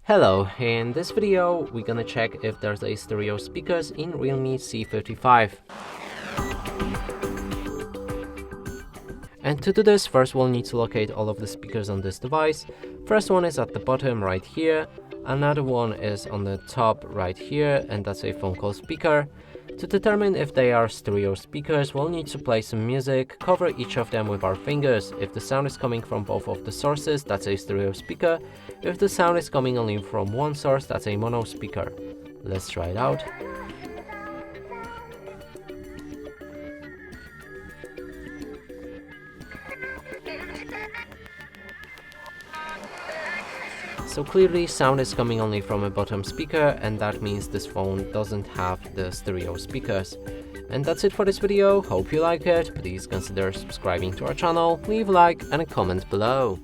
Hello, in this video we're gonna check if there's a stereo speakers in Realme C55. And to do this, first we'll need to locate all of the speakers on this device. First one is at the bottom right here, another one is on the top right here, and that's a phone call speaker. To determine if they are stereo speakers, we'll need to play some music, cover each of them with our fingers. If the sound is coming from both of the sources, that's a stereo speaker. If the sound is coming only from one source, that's a mono speaker. Let's try it out. So clearly sound is coming only from a bottom speaker, and that means this phone doesn't have the stereo speakers. And that's it for this video. Hope you like it. Please consider subscribing to our channel, leave a like and a comment below.